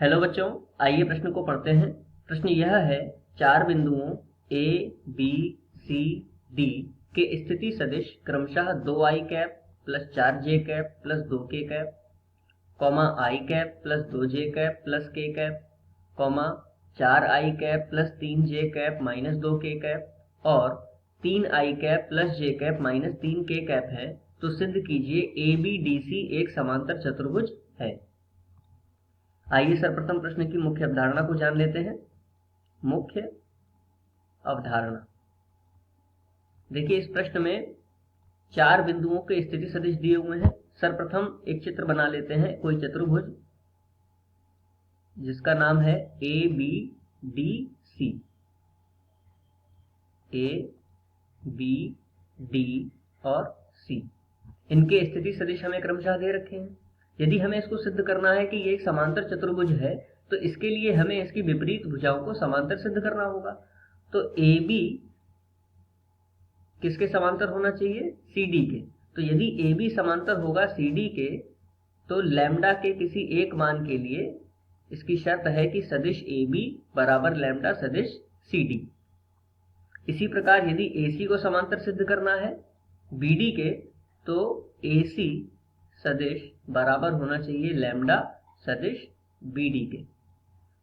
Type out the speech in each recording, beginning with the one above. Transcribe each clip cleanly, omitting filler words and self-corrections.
Hello बच्चों, आइए प्रश्न को पढ़ते हैं। प्रश्न यह है, चार बिंदुओं ए, बी, सी, डी के स्थिति सदिश क्रमशः 2i cap plus 4j cap plus 2k cap, comma i cap plus 2j cap plus k cap, comma 4i cap plus 3j cap minus 2k cap और 3i cap plus j cap minus 3k cap है, तो सिद्ध कीजिए ए B D सी एक समांतर चतुर्भुज है। आइए सर्वप्रथम प्रश्न की मुख्य अवधारणा को जान लेते हैं। मुख्य अवधारणा देखिए, इस प्रश्न में चार बिंदुओं के स्थिति सदिश दिए हुए हैं। सर्वप्रथम एक चित्र बना लेते हैं, कोई चतुर्भुज जिसका नाम है A B D C. A B D और सी, इनके स्थिति सदिश हमें क्रमशः दे रखे हैं। यदि हमें इसको सिद्ध करना है कि ये एक समांतर चतुर्भुज है, तो इसके लिए हमें इसकी विपरीत भुजाओं को समांतर सिद्ध करना होगा। तो ए बी किसके समांतर होना चाहिए? सी डी के। तो यदि ए बी समांतर होगा सी डी के, तो लैम्डा के किसी एक मान के लिए इसकी शर्त है कि सदिश ए बी बराबर लैम्डा सदिश सी डी। इसी प्रकार यदि ए सी को समांतर सिद्ध करना है बी डी के, तो ए सी सदिश बराबर होना चाहिए लैम्डा सदिश बी डी के।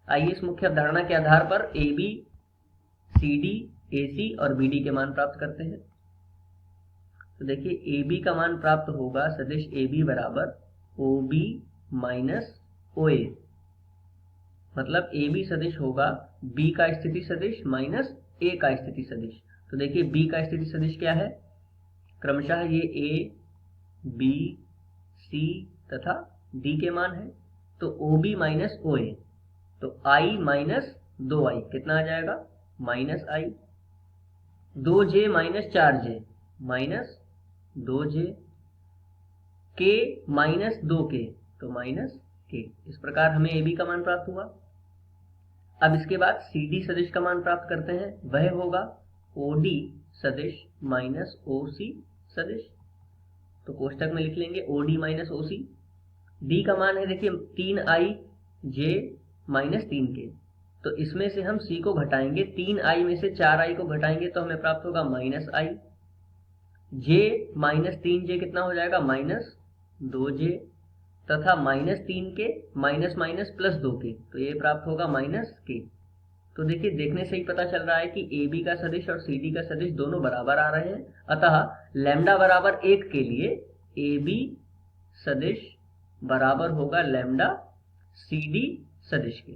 आइए इस मुख्य अवधारणा के आधार पर ए बी, सी डी, ए सी और बी डी के मान प्राप्त करते हैं। तो देखिए, ए बी का मान प्राप्त होगा सदिश ए बी बराबर ओ बी माइनस ओ ए, मतलब ए बी सदिश होगा बी का स्थिति सदिश माइनस ए का स्थिति सदिश। तो देखिए, बी का स्थिति सदिश क्या है? क्रमशः ये ए, बी, सी तथा डी के मान है। तो ओ बी माइनस ओ ए, तो आई माइनस 2i कितना आ जाएगा? माइनस आई। 2j minus 4j minus 2j, k minus 2k तो माइनस k। इस प्रकार हमें ए बी का मान प्राप्त हुआ। अब इसके बाद सी डी सदिश का मान प्राप्त करते हैं, वह होगा ओ डी सदिश माइनस ओ सी सदिश। तो कोष्टक में लिख लेंगे ओ डी माइनस ओ सी। डी का मान है देखिए 3i j माइनस 3k, तो इसमें से हम c को घटाएंगे, 3i में से 4i को घटाएंगे तो हमें प्राप्त होगा minus i। j minus 3j कितना हो जाएगा? माइनस 2j तथा minus 3k minus minus plus 2k, तो ये प्राप्त होगा माइनस k। तो देखिए, देखने से ही पता चल रहा है कि ए बी का सदिश और सी डी का सदिश दोनों बराबर आ रहे हैं। अतः लैम्डा बराबर 1 के लिए ए बी सदिश बराबर होगा लैम्डा सी डी सदिश के।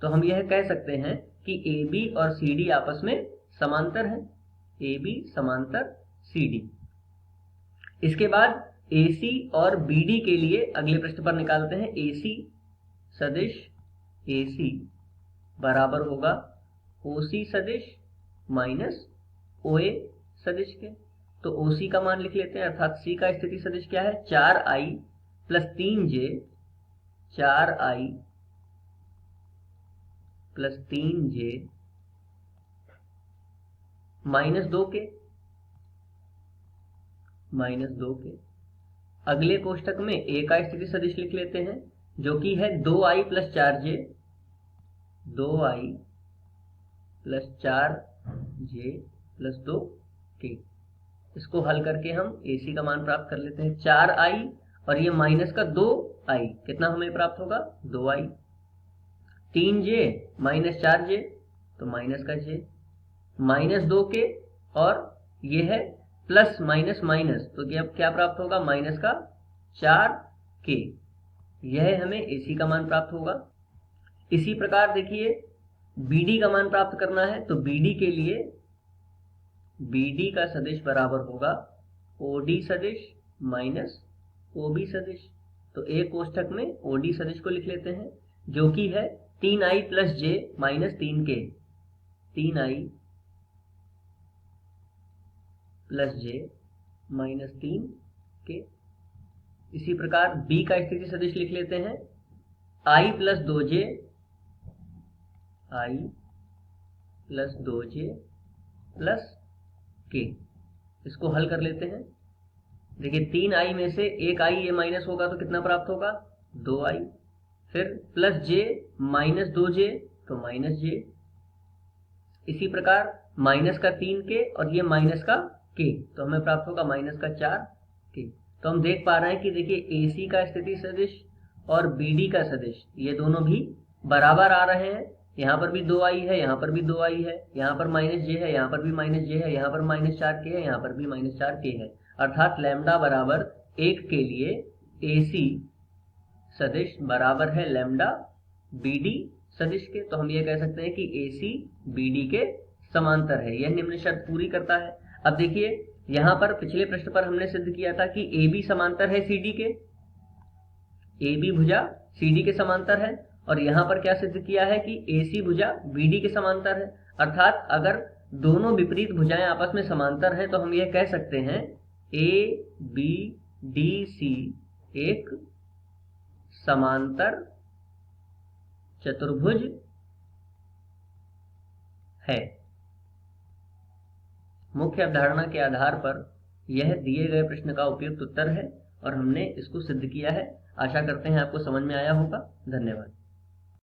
तो हम यह कह सकते हैं कि ए बी और सी डी आपस में समांतर हैं। ए बी समांतर सी डी। इसके बाद ए सी और बी डी के लिए अगले पृष्ठ पर निकालते हैं। ए सी सदिश ए सी बराबर होगा ओ सी सदिश माइनस ओ ए सदिश के। तो ओ सी का मान लिख लेते हैं, अर्थात सी का स्थिति सदिश क्या है? 4i plus 3j, 4i plus 3j minus 2k, minus 2k। अगले कोष्टक में ए का स्थिति सदिश लिख लेते हैं, जो कि है 2i plus 4j, 2i plus 4j plus 2k। इसको हल करके हम ए सी का मान प्राप्त कर लेते हैं। 4i और ये माइनस का 2i, कितना हमें प्राप्त होगा? 2i। 3j माइनस 4j तो माइनस का j, माइनस 2k और ये है प्लस माइनस माइनस, तो ये अब क्या प्राप्त होगा? माइनस का 4k। यह हमें ए सी का मान प्राप्त होगा। इसी प्रकार देखिए, बी डी का मान प्राप्त करना है, तो बी डी के लिए बी डी का सदिश बराबर होगा ओ डी सदिश माइनस ओ बी सदिश। तो एक कोष्टक में ओ डी सदिश को लिख लेते हैं, जो कि है 3i plus j minus 3k, 3i plus j minus 3k। इसी प्रकार b का स्थिति सदिश लिख लेते हैं, i plus 2j, i plus 2j plus k। इसको हल कर लेते हैं। देखिए, 3i में से एक i ये माइनस होगा तो कितना प्राप्त होगा? 2i। फिर प्लस जे माइनस 2j तो माइनस जे, इसी प्रकार माइनस का 3k और ये माइनस का k, तो हमें प्राप्त होगा माइनस का 4k। तो हम देख पा रहे हैं कि देखिए AC का स्थिति सदिश और BD का सदिश ये दोनों भी बराबर आ रहे हैं। यहाँ पर भी 2 आई है, यहाँ पर भी 2 आई है, यहाँ पर माइनस जे है, यहाँ पर भी माइनस जे है, यहाँ पर माइनस 4k है, यहाँ पर भी माइनस 4k है। अर्थात लैम्डा बराबर 1 के लिए AC सदिश बराबर है लैम्डा BD सदिश के। तो हम ये कह सकते हैं कि AC BD के समांतर है, यह निम्न शर्त पूरी करता है। अब देखिए यहाँ पर पिछले प्रश्न पर हमने सिद्ध किया था कि AB समांतर है CD के, AB भुजा CD के समांतर है, और यहाँ पर क्या सिद्ध किया है कि AC भुजा BD के समांतर है। अर्थात अगर दोनों विपरीत भुजाएं आपस में समांतर हैं तो हम यह कह सकते हैं ABDC एक समांतर चतुर्भुज है। मुख्य अवधारणा के आधार पर यह दिए गए प्रश्न का उपयुक्त उत्तर है और हमने इसको सिद्ध किया है। आशा करते हैं आपको समझ में आया होगा। धन्यवाद।